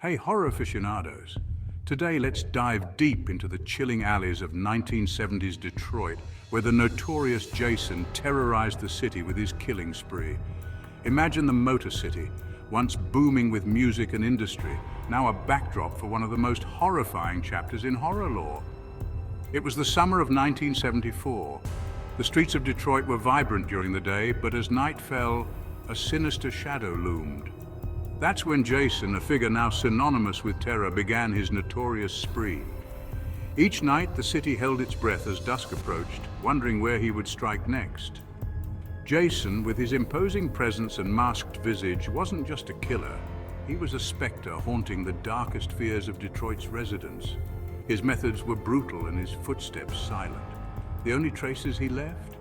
Hey, horror aficionados. Today, let's dive deep into the chilling alleys of 1970s Detroit, where the notorious Jason terrorized the city with his killing spree. Imagine the Motor City, once booming with music and industry, now a backdrop for one of the most horrifying chapters in horror lore. It was the summer of 1974. The streets of Detroit were vibrant during the day, but as night fell, a sinister shadow loomed. That's when Jason, a figure now synonymous with terror, began his notorious spree. Each night, the city held its breath as dusk approached, wondering where he would strike next. Jason, with his imposing presence and masked visage, wasn't just a killer. He was a specter haunting the darkest fears of Detroit's residents. His methods were brutal and his footsteps silent. The only traces he left?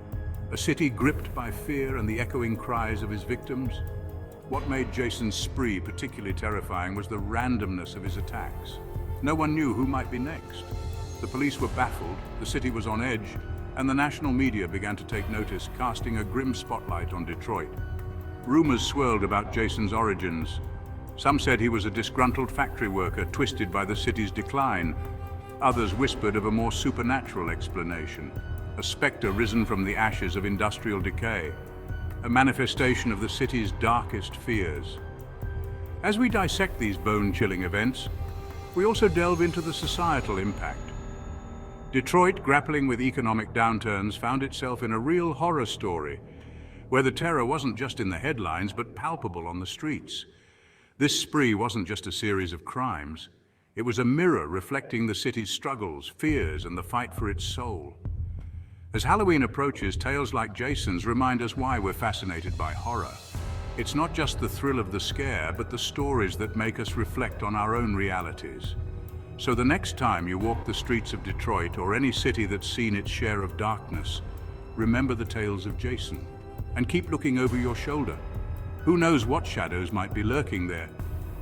A city gripped by fear and the echoing cries of his victims. What made Jason's spree particularly terrifying was the randomness of his attacks. No one knew who might be next. The police were baffled, the city was on edge, and the national media began to take notice, casting a grim spotlight on Detroit. Rumors swirled about Jason's origins. Some said he was a disgruntled factory worker twisted by the city's decline. Others whispered of a more supernatural explanation, a specter risen from the ashes of industrial decay, a manifestation of the city's darkest fears. As we dissect these bone-chilling events, we also delve into the societal impact. Detroit, grappling with economic downturns, found itself in a real horror story, where the terror wasn't just in the headlines, but palpable on the streets. This spree wasn't just a series of crimes. It was a mirror reflecting the city's struggles, fears, and the fight for its soul. As Halloween approaches, tales like Jason's remind us why we're fascinated by horror. It's not just the thrill of the scare, but the stories that make us reflect on our own realities. So the next time you walk the streets of Detroit or any city that's seen its share of darkness, remember the tales of Jason and keep looking over your shoulder. Who knows what shadows might be lurking there?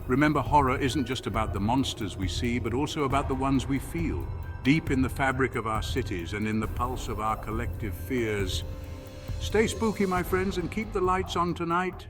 Remember, horror isn't just about the monsters we see, but also about the ones we feel, deep in the fabric of our cities and in the pulse of our collective fears. Stay spooky, my friends, and keep the lights on tonight.